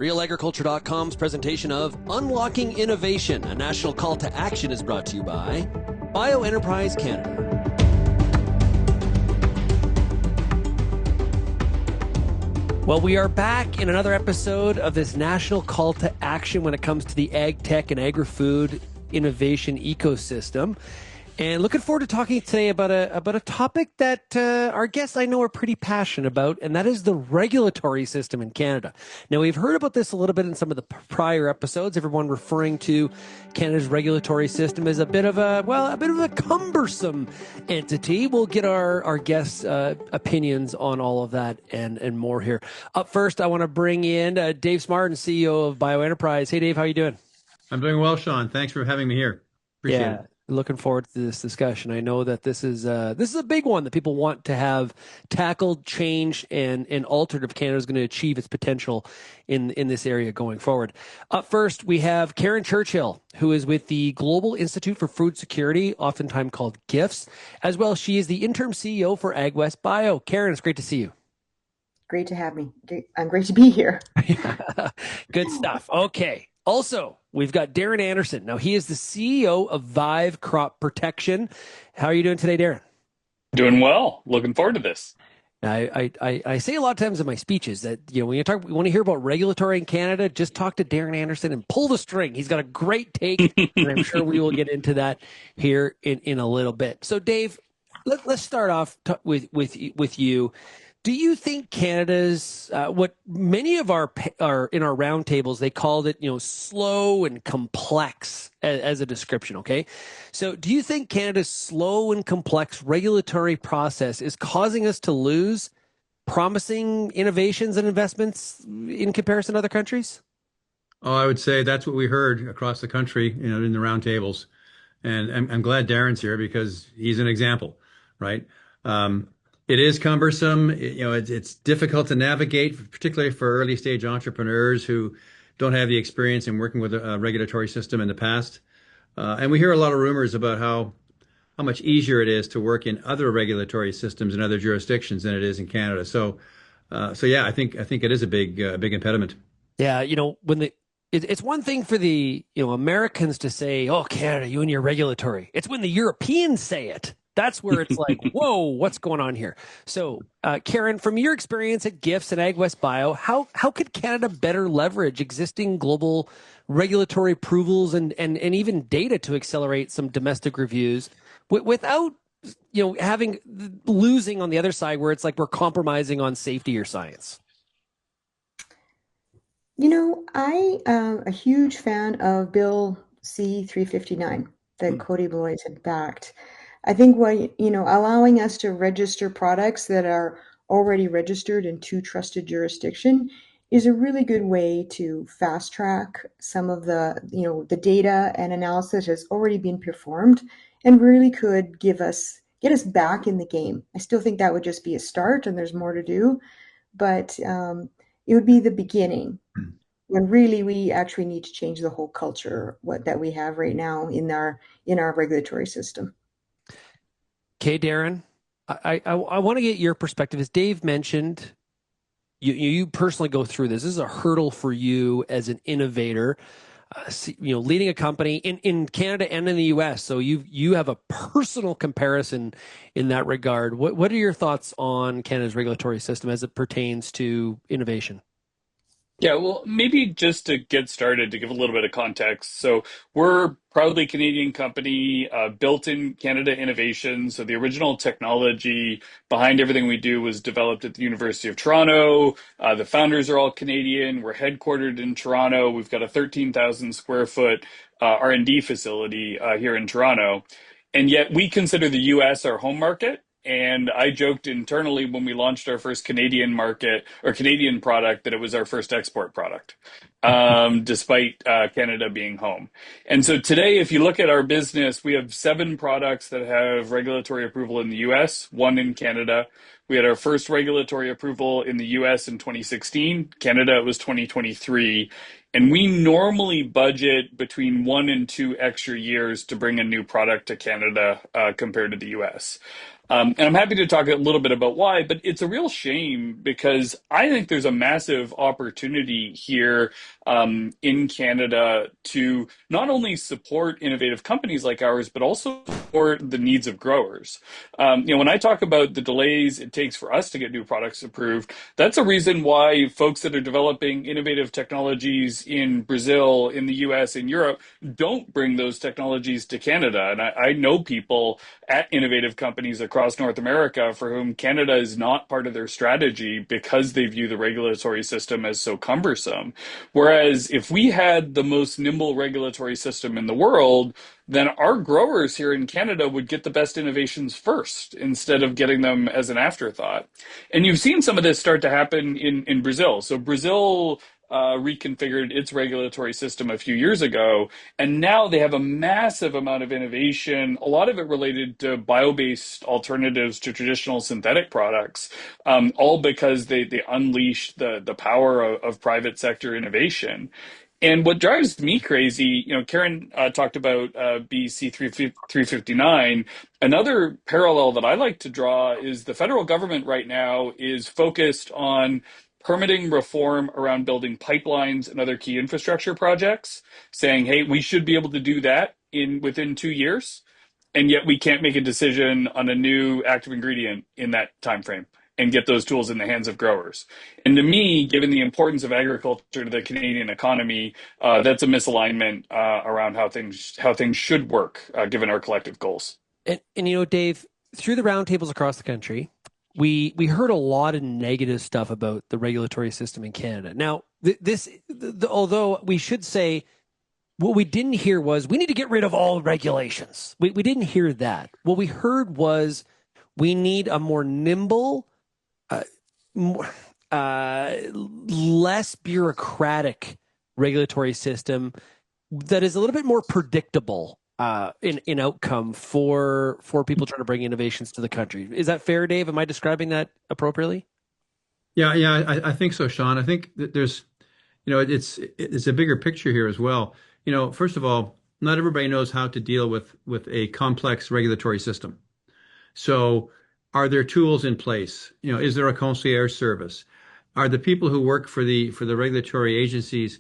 RealAgriculture.com's presentation of Unlocking Innovation, a national call to action, is brought to you by Bioenterprise Canada. Well, we are back in another episode of this national call to action when it comes to the ag tech and agri-food innovation ecosystem. And looking forward to talking today about a topic that our guests I know are pretty passionate about, and that is the regulatory system in Canada. Now, we've heard about this a little bit in some of the prior episodes, everyone referring to Canada's regulatory system as a bit of a cumbersome entity. We'll get our guests' opinions on all of that and more here. Up first, I want to bring in Dave Smardon, CEO of Bioenterprise. Hey, Dave, how are you doing? I'm doing well, Shaun. Thanks for having me here. Appreciate it. Looking forward to this discussion. I know that this is a big one that people want to have tackled, changed, and altered if Canada is going to achieve its potential in this area going forward. Up first, we have Karen Churchill, who is with the Global Institute for Food Security, oftentimes called GIFS, as well. She is the interim CEO for AgWest Bio. Karen, it's great to see you. Great to have me. I'm great to be here. Good stuff. Okay. Also, we've got Darren Anderson. Now, he is the CEO of Vive Crop Protection. How are you doing today, Darren? Doing well. Looking forward to this. I say a lot of times in my speeches that, when you want to hear about regulatory in Canada, just talk to Darren Anderson and pull the string. He's got a great take, and I'm sure we will get into that here in a little bit. So, Dave, let's start off with you. Do you think Canada's what many of our in our roundtables, they called it slow and complex as a description? Okay, so do you think Canada's slow and complex regulatory process is causing us to lose promising innovations and investments in comparison to other countries? Oh, I would say that's what we heard across the country, in the roundtables, and I'm glad Darren's here because he's an example, right? It is cumbersome. It's difficult to navigate, particularly for early stage entrepreneurs who don't have the experience in working with a regulatory system in the past. And we hear a lot of rumors about how much easier it is to work in other regulatory systems in other jurisdictions than it is in Canada. So yeah, I think it is a big impediment. Yeah, it's one thing for the Americans to say, "Oh, Canada, you and your regulatory." It's when the Europeans say it. That's where it's like, whoa, what's going on here? So, Karen, from your experience at GIFS and AgWest Bio, how could Canada better leverage existing global regulatory approvals and even data to accelerate some domestic reviews without losing on the other side where it's like we're compromising on safety or science? I am a huge fan of Bill C-359 that Cody Blois had backed. I think allowing us to register products that are already registered in two trusted jurisdiction is a really good way to fast track some of the data and analysis has already been performed and really could get us back in the game. I still think that would just be a start and there's more to do, but it would be the beginning when really we actually need to change the whole culture that we have right now in our regulatory system. Okay, Darren, I want to get your perspective. As Dave mentioned, you personally go through this. This is a hurdle for you as an innovator, leading a company in Canada and in the U.S. So you have a personal comparison in that regard. What are your thoughts on Canada's regulatory system as it pertains to innovation? Yeah, well, maybe just to get started, to give a little bit of context. So we're a proudly Canadian company, built in Canada innovation. So the original technology behind everything we do was developed at the University of Toronto. The founders are all Canadian. We're headquartered in Toronto. We've got a 13,000 square foot R&D facility here in Toronto. And yet we consider the US our home market. And I joked internally when we launched our first Canadian market or Canadian product that it was our first export product, despite Canada being home. And so today, if you look at our business, we have 7 products that have regulatory approval in the US, 1 in Canada. We had our first regulatory approval in the US in 2016. Canada, it was 2023. And we normally budget between 1 and 2 extra years to bring a new product to Canada compared to the US. And I'm happy to talk a little bit about why, but it's a real shame because I think there's a massive opportunity here in Canada to not only support innovative companies like ours, but also support the needs of growers. When I talk about the delays it takes for us to get new products approved, that's a reason why folks that are developing innovative technologies in Brazil, in the US, in Europe, don't bring those technologies to Canada. And I know people at innovative companies across North America for whom Canada is not part of their strategy because they view the regulatory system as so cumbersome. Whereas if we had the most nimble regulatory system in the world, then our growers here in Canada would get the best innovations first instead of getting them as an afterthought. And you've seen some of this start to happen in Brazil. So Brazil reconfigured its regulatory system a few years ago, and now they have a massive amount of innovation, a lot of it related to bio-based alternatives to traditional synthetic products, all because they unleashed the power of private sector innovation. And what drives me crazy, Karen talked about BC 359. Another parallel that I like to draw is the federal government right now is focused on permitting reform around building pipelines and other key infrastructure projects, saying, hey, we should be able to do that in within 2 years, and yet we can't make a decision on a new active ingredient in that time frame and get those tools in the hands of growers. And to me, given the importance of agriculture to the Canadian economy, that's a misalignment around how things should work, given our collective goals. And Dave, through the roundtables across the country, we heard a lot of negative stuff about the regulatory system in Canada. Now, although we should say what we didn't hear was we need to get rid of all regulations. We didn't hear that. What we heard was we need a more nimble, more, less bureaucratic regulatory system that is a little bit more predictable in outcome for people trying to bring innovations to the country. Is that fair, Dave? Am I describing that appropriately? Yeah, I think so, Shaun. I think that there's, it's a bigger picture here as well. First of all, not everybody knows how to deal with a complex regulatory system. So, are there tools in place? Is there a concierge service? Are the people who work for the regulatory agencies,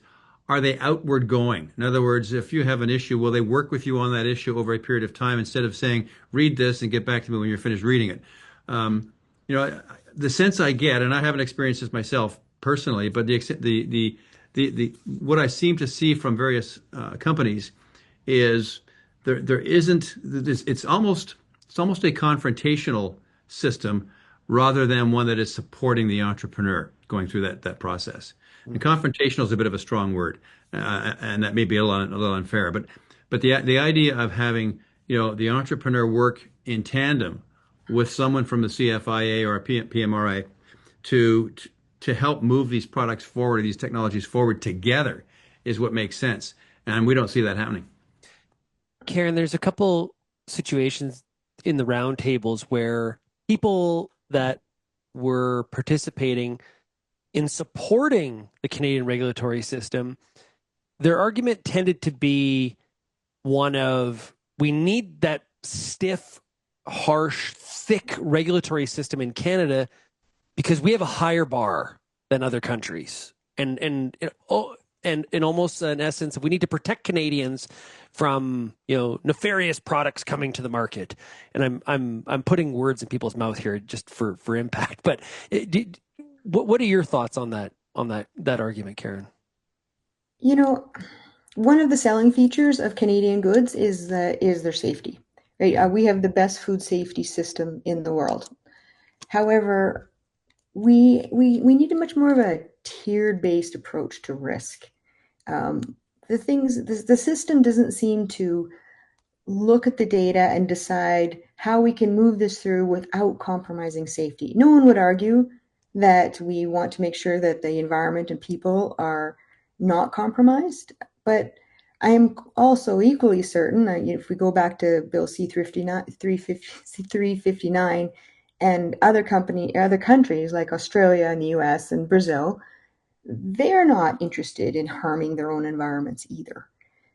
are they outward going? In other words, if you have an issue, will they work with you on that issue over a period of time instead of saying, read this and get back to me when you're finished reading it? The sense I get, and I haven't experienced this myself personally, but the what I seem to see from various companies is there isn't it's almost a confrontational system rather than one that is supporting the entrepreneur going through that process. And confrontational is a bit of a strong word, and that may be a little unfair. But the idea of having the entrepreneur work in tandem with someone from the CFIA or a PMRA to help move these products forward, these technologies forward together, is what makes sense. And we don't see that happening. Karen, there's a couple situations in the roundtables where people that were participating in supporting the Canadian regulatory system, their argument tended to be one of, we need that stiff, harsh, thick regulatory system in Canada because we have a higher bar than other countries. And in almost an essence, we need to protect Canadians from nefarious products coming to the market. And I'm putting words in people's mouth here just for impact. But what are your thoughts on that argument, Karen? One of the selling features of Canadian goods is their safety. Right? We have the best food safety system in the world. However, we need a much more of a tiered based approach to risk. The system doesn't seem to look at the data and decide how we can move this through without compromising safety. No one would argue that we want to make sure that the environment and people are not compromised, but I am also equally certain, if we go back to Bill C-359 and other countries like Australia and the US and Brazil, they're not interested in harming their own environments either.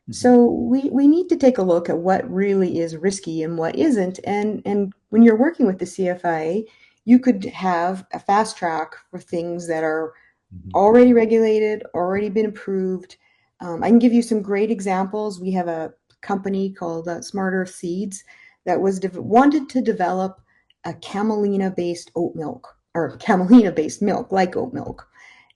Mhm. So we need to take a look at what really is risky and what isn't. And when you're working with the CFIA, you could have a fast track for things that are Mhm. already regulated, already been approved. I can give you some great examples. We have a company called Smarter Seeds that was wanted to develop a camelina-based oat milk or camelina-based milk like oat milk.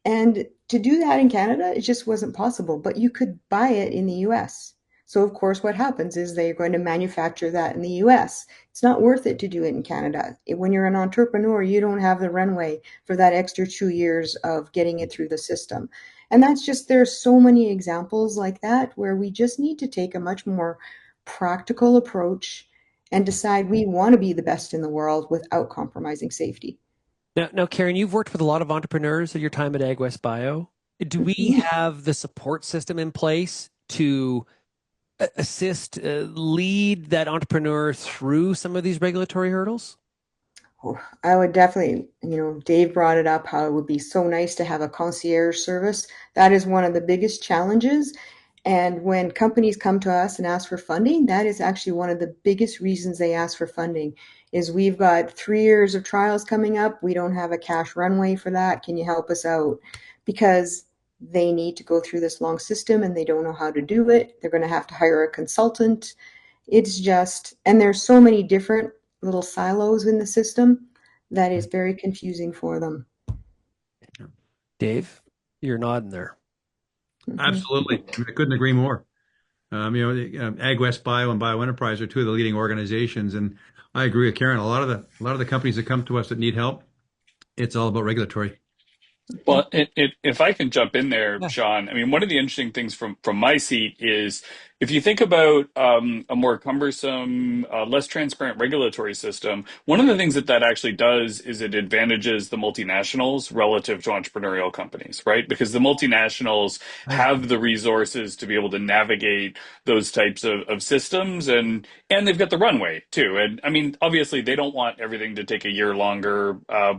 And to do that in Canada, it just wasn't possible, but you could buy it in the US. So, of course, what happens is they're going to manufacture that in the US. It's not worth it to do it in Canada. When you're an entrepreneur, you don't have the runway for that extra 2 years of getting it through the system. And that's just, there's so many examples like that where we just need to take a much more practical approach and decide we want to be the best in the world without compromising safety. Now, Karen, you've worked with a lot of entrepreneurs at your time at AgWest Bio. Do we have the support system in place to assist, lead that entrepreneur through some of these regulatory hurdles? Oh, I would definitely, Dave brought it up how it would be so nice to have a concierge service. That is one of the biggest challenges. And when companies come to us and ask for funding, that is actually one of the biggest reasons they ask for funding is we've got 3 years of trials coming up. We don't have a cash runway for that. Can you help us out? Because they need to go through this long system and they don't know how to do it. They're going to have to hire a consultant. It's just, and there's so many different little silos in the system that is very confusing for them. Dave, you're nodding there. Mhm. Absolutely. I couldn't agree more. AgWest Bio and Bioenterprise are two of the leading organizations, and I agree with Karen. A lot of the companies that come to us that need help, it's all about regulatory. Mhm. Well, if I can jump in there, Yeah. Shaun, I mean, one of the interesting things from my seat is if you think about a more cumbersome, less transparent regulatory system, one of the things that that actually does is it advantages the multinationals relative to entrepreneurial companies, right? Because the multinationals Right. have the resources to be able to navigate those types of systems, and they've got the runway too. And I mean, obviously, they don't want everything to take a year longer,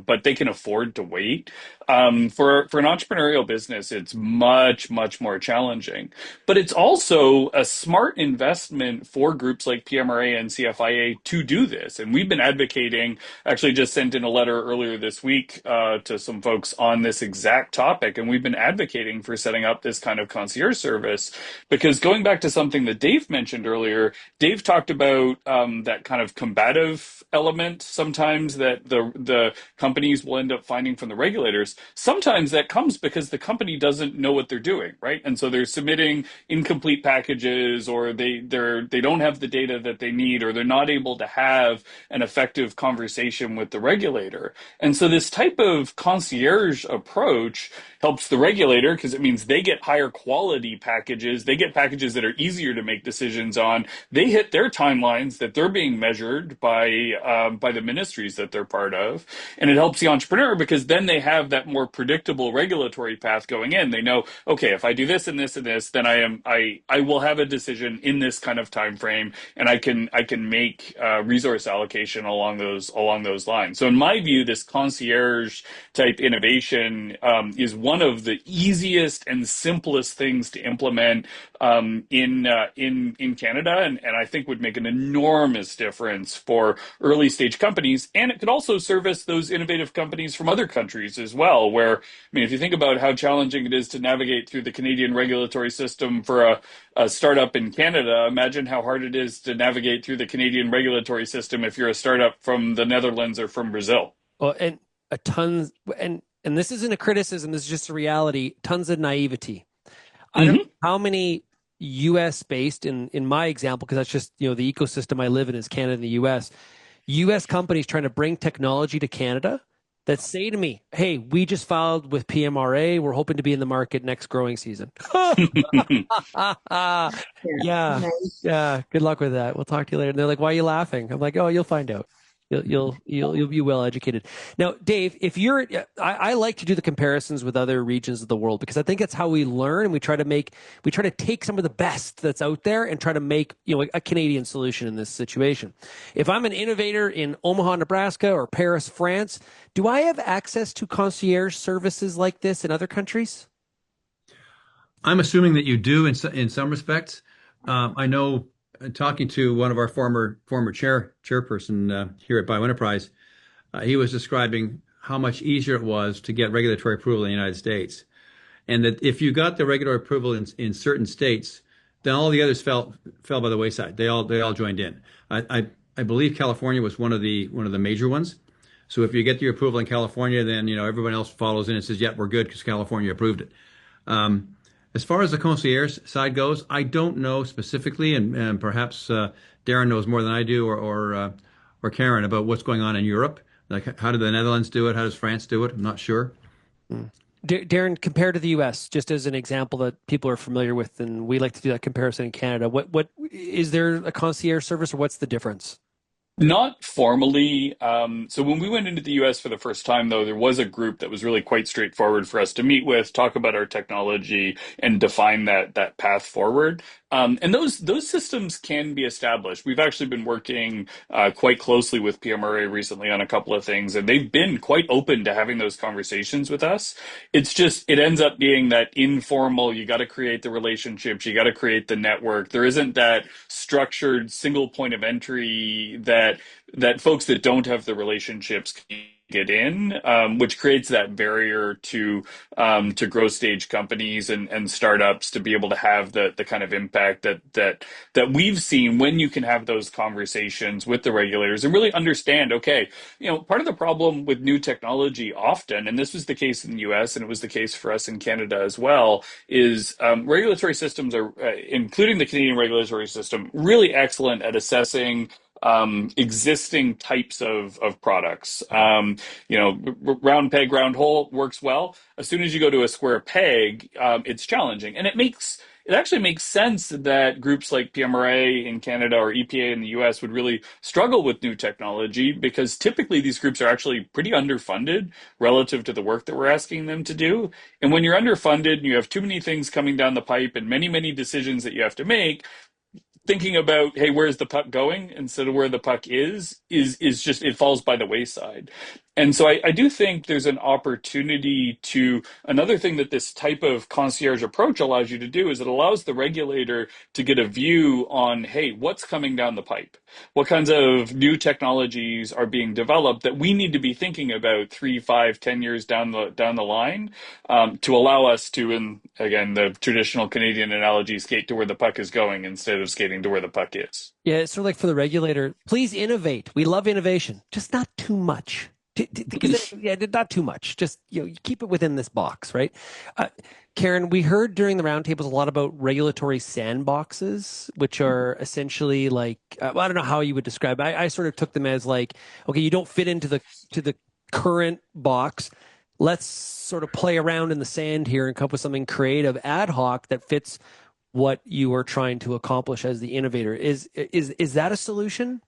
but they can afford to wait. For an entrepreneurial business, it's much more challenging, but it's also a smart investment for groups like PMRA and CFIA to do this. And we've been advocating. Actually, just sent in a letter earlier this week to some folks on this exact topic, and we've been advocating for setting up this kind of concierge service because going back to something that Dave mentioned earlier, Dave talked about that kind of combative element sometimes that the companies will end up finding from the regulators. Sometimes that comes because the company doesn't know what they're doing, right? And so they're submitting incomplete packages, or they don't have the data that they need, or they're not able to have an effective conversation with the regulator. And so this type of concierge approach helps the regulator because it means they get higher quality packages. They get packages that are easier to make decisions on. They hit their timelines that they're being measured by the ministries that they're part of, and it helps the entrepreneur because then they have that more predictable regulatory path going in. They know, okay, if I do this and this and this, then I will have a decision in this kind of time frame, and I can make resource allocation along those lines. So in my view, this concierge type innovation is one of the easiest and simplest things to implement in Canada, and I think would make an enormous difference for early stage companies, and it could also service those innovative companies from other countries as well. Where I mean, if you think about how challenging it is to navigate through the Canadian regulatory system for a startup in Canada, imagine how hard it is to navigate through the Canadian regulatory system if you're a startup from the Netherlands or from Brazil. Well, and a ton, and this isn't a criticism, this is just a reality, tons of naivety. I don't know Mm-hmm. how many US based in my example, because that's just, the ecosystem I live in is Canada and the US companies trying to bring technology to Canada that say to me, "Hey, we just filed with PMRA. We're hoping to be in the market next growing season." Yeah, Yeah. nice. Yeah. Good luck with that. We'll talk to you later. And they're like, "Why are you laughing?" I'm like, "Oh, you'll find out. You'll be well educated." Now, Dave, if you're, I like to do the comparisons with other regions of the world because I think that's how we learn, and we try to take some of the best that's out there and try to make, a Canadian solution in this situation. If I'm an innovator in Omaha, Nebraska, or Paris, France, do I have access to concierge services like this in other countries? I'm assuming that you do in some respects. I know talking to one of our former chairperson here at Bioenterprise, he was describing how much easier it was to get regulatory approval in the United States, and that if you got the regulatory approval in certain states, then all the others fell by the wayside. They all joined in. I believe California was one of the major ones. So if you get the approval in California, then everyone else follows in and says, "Yeah, we're good because California approved it." Um, as far as the concierge side goes, I don't know specifically, and perhaps Darren knows more than I do, or Karen, about what's going on in Europe. Like, how do the Netherlands do it? How does France do it? I'm not sure. Mm. Darren, compared to the U.S., just as an example that people are familiar with, and we like to do that comparison in Canada. What is there a concierge service, or what's the difference? Not formally. So when we went into the US for the first time, though, there was a group that was really quite straightforward for us to meet with, talk about our technology, and define that path forward. And those systems can be established. We've actually been working quite closely with PMRA recently on a couple of things, and they've been quite open to having those conversations with us. It's just it ends up being that informal. You got to create the relationships, you got to create the network. There isn't that structured single point of entry that folks that don't have the relationships can get in, which creates that barrier to growth stage companies and startups to be able to have the kind of impact that we've seen when you can have those conversations with the regulators and really understand, okay, part of the problem with new technology often, and this was the case in the US and it was the case for us in Canada as well, is regulatory systems are, including the Canadian regulatory system, really excellent at assessing existing types of products. Round peg, round hole works well. As soon as you go to a square peg, it's challenging, and it actually makes sense that groups like PMRA in Canada or EPA in the US would really struggle with new technology because typically these groups are actually pretty underfunded relative to the work that we're asking them to do. And when you're underfunded and you have too many things coming down the pipe and many, many decisions that you have to make, thinking about, hey, where's the puck going instead of where the puck is just, it falls by the wayside. And so I do think there's an opportunity to, another thing that this type of concierge approach allows you to do is it allows the regulator to get a view on, hey, what's coming down the pipe? What kinds of new technologies are being developed that we need to be thinking about 3, 5, 10 years down the line, to allow us to, in again the traditional Canadian analogy, skate to where the puck is going instead of skating to where the puck is. Yeah, it's sort of like for the regulator, please innovate. We love innovation, just not too much. Yeah, not too much. Just you keep it within this box, right? Uh, Karen, we heard during the roundtables a lot about regulatory sandboxes, which are essentially like well, I don't know how you would describe it. I sort of took them as like, okay, you don't fit into the current box. Let's sort of play around in the sand here and come up with something creative, ad hoc that fits what you are trying to accomplish as the innovator. Is that a solution?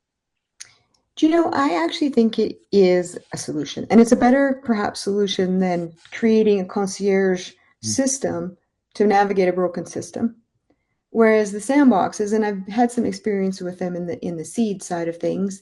Do you know, I actually think it is a solution, and it's a better, perhaps, solution than creating a concierge system to navigate a broken system. Whereas the sandboxes, and I've had some experience with them in the seed side of things,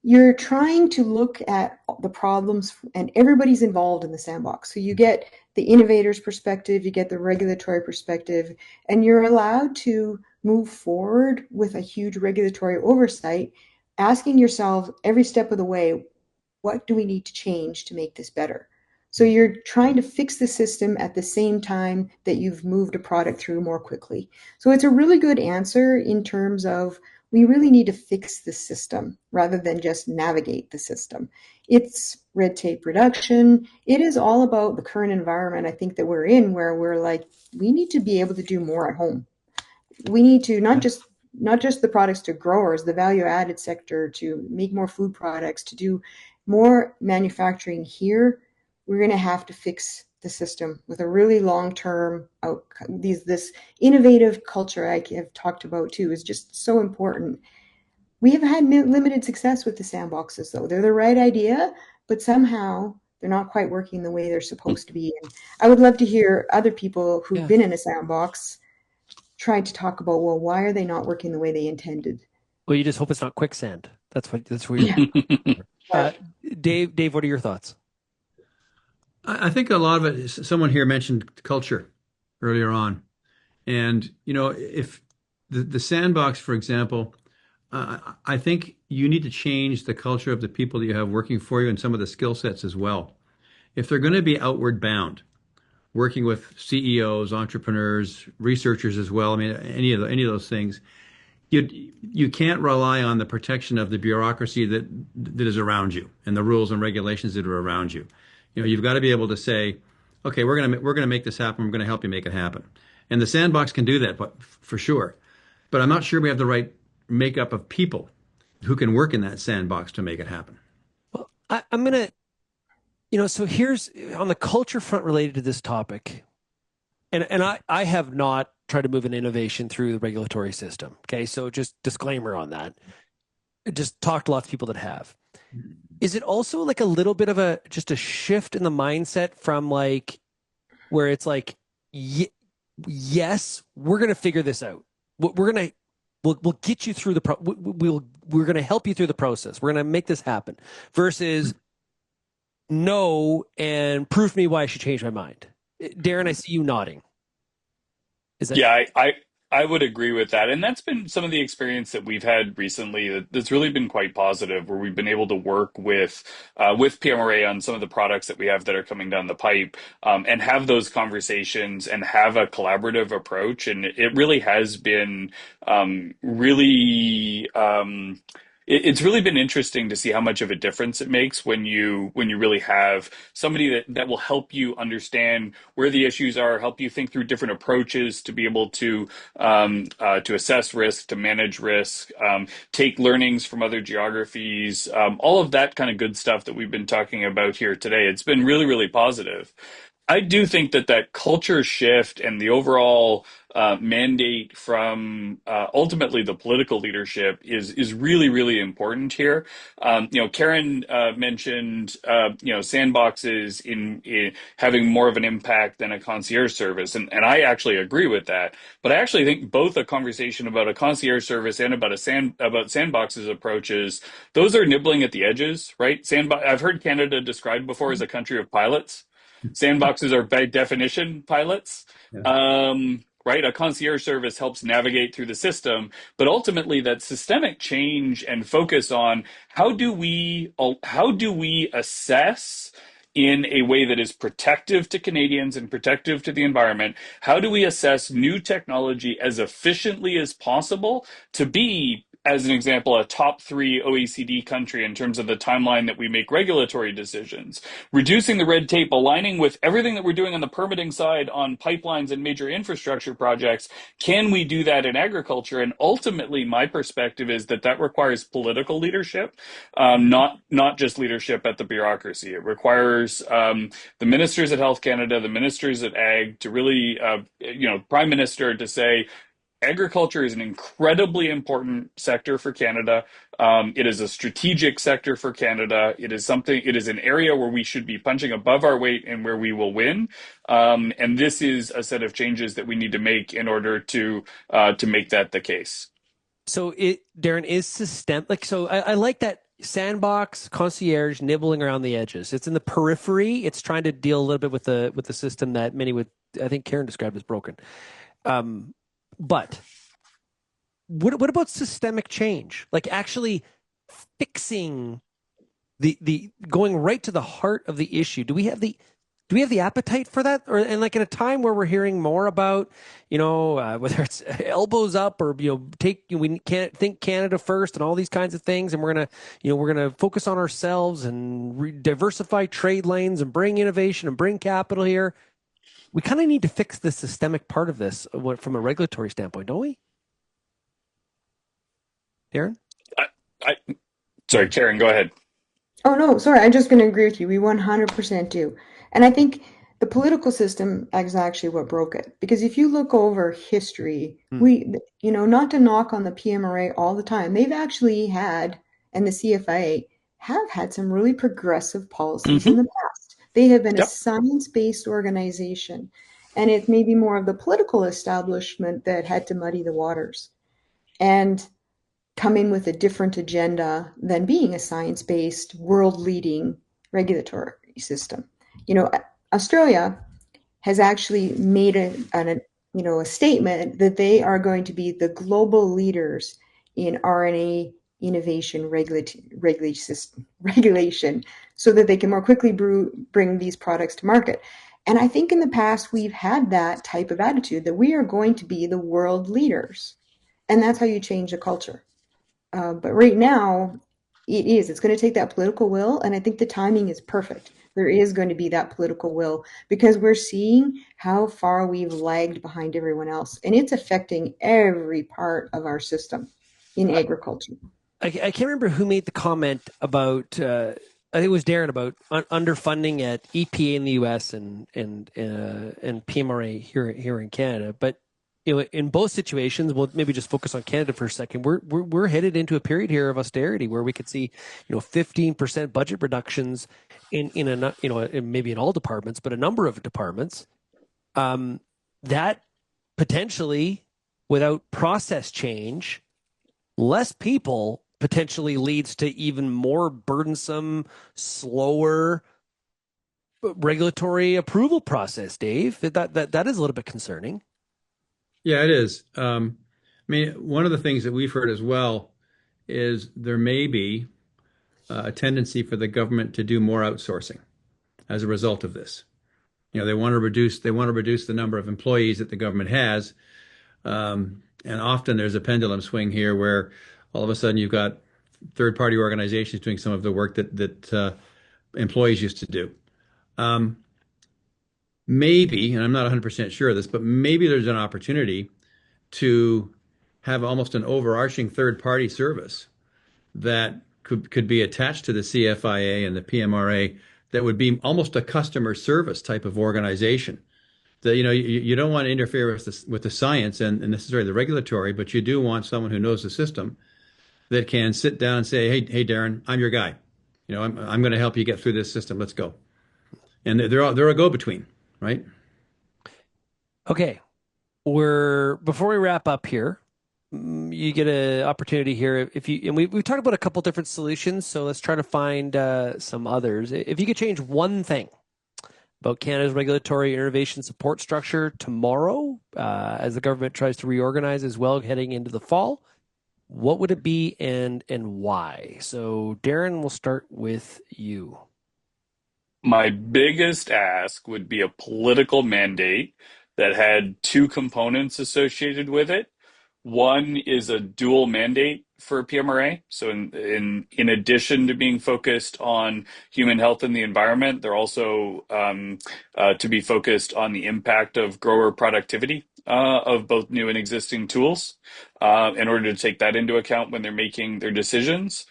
you're trying to look at the problems, and everybody's involved in the sandbox. So you get the innovator's perspective, you get the regulatory perspective, and you're allowed to move forward with a huge regulatory oversight, asking yourself every step of the way, what do we need to change to make this better? So you're trying to fix the system at the same time that you've moved a product through more quickly. So it's a really good answer in terms of we really need to fix the system rather than just navigate the system. It's red tape reduction. It is all about the current environment, I think, that we're in, where we're like, we need to be able to do more at home. We need to not just the products to growers, the value added sector, to make more food products, to do more manufacturing here. We're going to have to fix the system with a really long term outcome. This innovative culture I have talked about too is just so important. We have had limited success with the sandboxes, though. They're the right idea, but somehow they're not quite working the way they're supposed to be. And I would love to hear other people who've Yeah. been in a sandbox try to talk about, well, why are they not working the way they intended? Well, you just hope it's not quicksand. That's where Yeah. you're. Uh, Dave, what are your thoughts? I think a lot of it is, someone here mentioned culture earlier on. And, if the sandbox, for example, I think you need to change the culture of the people that you have working for you and some of the skill sets as well. If they're going to be outward bound, working with CEOs, entrepreneurs, researchers as well, I mean, any of those things, you can't rely on the protection of the bureaucracy that is around you and the rules and regulations that are around you. You know, you've got to be able to say, okay, we're gonna make this happen. We're gonna help you make it happen. And the sandbox can do that, but for sure. But I'm not sure we have the right makeup of people who can work in that sandbox to make it happen. Well, I'm gonna, so here's on the culture front related to this topic, and I have not tried to move an innovation through the regulatory system. Okay, so just disclaimer on that. Just talked to lots of people that have. Is it also like a little bit of a just a shift in the mindset from like where it's like, yes, we're gonna figure this out. We'll get you through we're gonna help you through the process. We're gonna make this happen. Versus no, and prove me why I should change my mind. Darren, I see you nodding. Is that Yeah, I would agree with that. And that's been some of the experience that we've had recently that's really been quite positive, where we've been able to work with PMRA on some of the products that we have that are coming down the pipe, and have those conversations and have a collaborative approach. And it really has been really it's really been interesting to see how much of a difference it makes when you really have somebody that will help you understand where the issues are, help you think through different approaches to be able to assess risk, to manage risk, take learnings from other geographies, all of that kind of good stuff that we've been talking about here today. It's been really, really positive. I do think that culture shift and the overall mandate from ultimately the political leadership is really, really important here. Karen mentioned sandboxes in having more of an impact than a concierge service, and I actually agree with that. But I actually think both a conversation about a concierge service and about about sandboxes approaches, those are nibbling at the edges, right? I've heard Canada described before as a country of pilots. Sandboxes are by definition pilots. Yeah. Right? A concierge service helps navigate through the system, but ultimately that systemic change and focus on how do we assess in a way that is protective to Canadians and protective to the environment? How do we assess new technology as efficiently as possible to be, as an example, a top 3 OECD country in terms of the timeline that we make regulatory decisions, reducing the red tape, aligning with everything that we're doing on the permitting side on pipelines and major infrastructure projects? Can we do that in agriculture? And ultimately, my perspective is that requires political leadership, not just leadership at the bureaucracy. It requires the ministers at Health Canada, the ministers at Ag to really, Prime Minister to say, agriculture is an incredibly important sector for Canada. It is a strategic sector for Canada. It is an area where we should be punching above our weight and where we will win. And this is a set of changes that we need to make in order to make that the case. so? Darren, is systemic. So I like that sandbox concierge nibbling around the edges. It's in the periphery. It's trying to deal a little bit with the system that many would, I think Karen described as broken. But what about systemic change? Like actually fixing the going right to the heart of the issue. Do we have the appetite for that? And like in a time where we're hearing more about, whether it's elbows up or, we can't think Canada first and all these kinds of things. And we're going to focus on ourselves and diversify trade lanes and bring innovation and bring capital here. We kind of need to fix the systemic part of this from a regulatory standpoint, don't we? Darren? Sorry, Karen, go ahead. Oh, no, sorry. I'm just going to agree with you. We 100% do. And I think the political system is actually what broke it. Because if you look over history, not to knock on the PMRA all the time, they've actually had, and the CFIA have had some really progressive policies in the past. They have been a science-based organization. And it's maybe more of the political establishment that had to muddy the waters and come in with a different agenda than being a science-based, world-leading regulatory system. Australia has actually made a statement that they are going to be the global leaders in RNA innovation regulation so that they can more quickly bring these products to market. And I think in the past, we've had that type of attitude that we are going to be the world leaders. And that's how you change a culture. But right now, it's going to take that political will. And I think the timing is perfect. There is going to be that political will because we're seeing how far we've lagged behind everyone else. And it's affecting every part of our system in agriculture. I can't remember who made the comment about. I think it was Darren about underfunding at EPA in the U.S. and PMRA here in Canada. But in both situations, we'll maybe just focus on Canada for a second. We're headed into a period here of austerity where we could see 15% budget reductions in maybe in all departments, but a number of departments. That potentially, without process change, less people potentially leads to even more burdensome, slower regulatory approval process. Dave, that is a little bit concerning. Yeah, it is. I mean, one of the things that we've heard as well is there may be a tendency for the government to do more outsourcing as a result of this. They want to reduce the number of employees that the government has, and often there's a pendulum swing here where all of a sudden you've got third-party organizations doing some of the work that employees used to do. Maybe, and I'm not 100% sure of this, but maybe there's an opportunity to have almost an overarching third-party service that could be attached to the CFIA and the PMRA that would be almost a customer service type of organization. That you don't want to interfere with the science and necessarily the regulatory, but you do want someone who knows the system that can sit down and say, hey Darren, I'm your guy. I'm going to help you get through this system. Let's go. And they're a go-between, right? Okay, before we wrap up here, you get an opportunity here. We've talked about a couple different solutions, so let's try to find some others. If you could change one thing about Canada's regulatory innovation support structure tomorrow, as the government tries to reorganize as well heading into the fall, what would it be and why? So, Darren, we'll start with you. My biggest ask would be a political mandate that had two components associated with it. One is a dual mandate for PMRA. So in addition to being focused on human health and the environment, they're also to be focused on the impact of grower productivity of both new and existing tools in order to take that into account when they're making their decisions.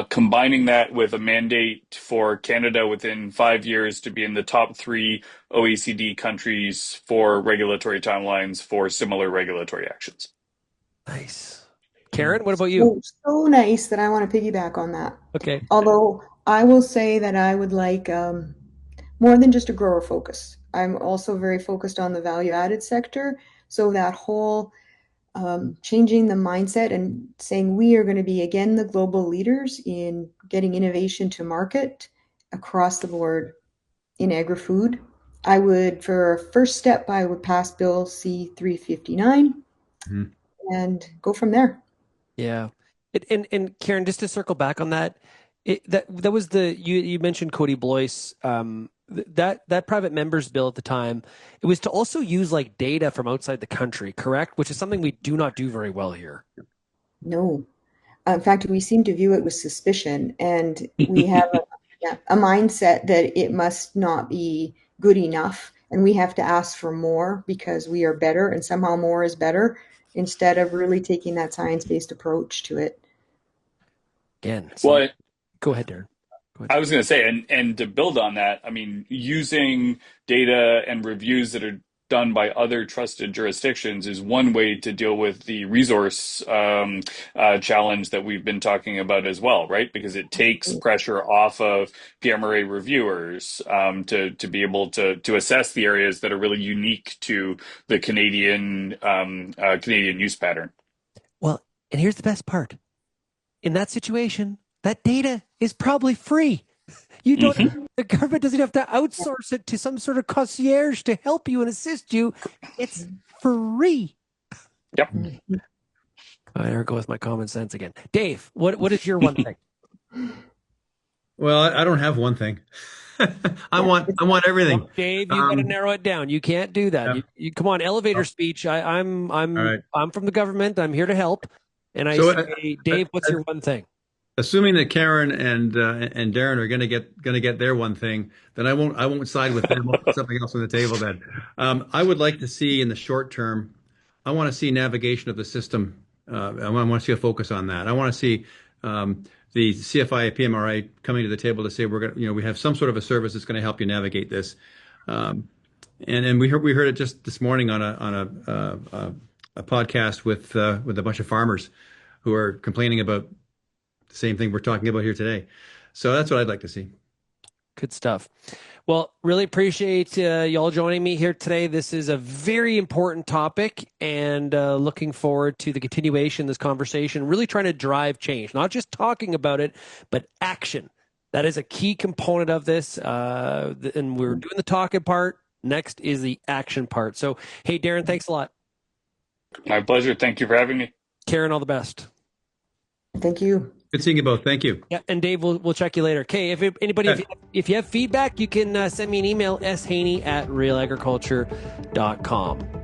Combining that with a mandate for Canada within 5 years to be in the top 3 OECD countries for regulatory timelines for similar regulatory actions. Nice. Karen, what about you? So nice that I want to piggyback on that. Okay. Although I will say that I would like more than just a grower focus. I'm also very focused on the value added sector. So that whole changing the mindset and saying we are going to be again the global leaders in getting innovation to market across the board in agri-food. For a first step, I would pass Bill C-359 and go from there. Yeah. And Karen, just to circle back on that, that was you mentioned Cody Blois, that private members bill at the time. It was to also use like data from outside the country, correct? Which is something we do not do very well here. No. In fact, we seem to view it with suspicion, and we have a mindset that it must not be good enough, and we have to ask for more because we are better, and somehow more is better, instead of really taking that science-based approach to it. Again, Well, go ahead, Darren. Go ahead. I was going to say, and to build on that, I mean, using data and reviews that are done by other trusted jurisdictions is one way to deal with the resource challenge that we've been talking about as well, right? Because it takes pressure off of PMRA reviewers to be able to assess the areas that are really unique to the Canadian use pattern. Well, and here's the best part. In that situation, that data is probably free. You don't, Hmm. the government doesn't have to outsource it to some sort of concierge to help you and assist you. It's free. Yep. I never go with my common sense again. Dave, what is your one thing? Well, I don't have one thing. Yeah. I want everything. Well, Dave, you got to Um, narrow it down. You can't do that. yeah. You come on, elevator Well, speech. all right. I'm from the government. I'm here to help. And I So, say, Dave, what's your one thing? assuming that Karen and Darren are going to get their one thing, then I won't side with them. I'll put something else on the table. Then I would like to see in the short term. I want to see navigation of the system. I want to see a focus on that. I want to see the CFI PMRI coming to the table to say we're going we have some sort of a service that's going to help you navigate this. Um, and we heard it just this morning on a podcast with a bunch of farmers who are complaining about the same thing we're talking about here today. So that's what I'd like to see. Good stuff. Well, really appreciate y'all joining me here today. This is a very important topic, and looking forward to the continuation of this conversation, really trying to drive change, not just talking about it, but action. That is a key component of this. And we're doing the talking part. Next is the action part. So, hey, Darren, thanks a lot. My pleasure. Thank you for having me. Karen, all the best. Thank you. Good seeing you both. Thank you. Yeah, and Dave, we'll check you later. Okay, if you have feedback, you can send me an email, shaney@realagriculture.com.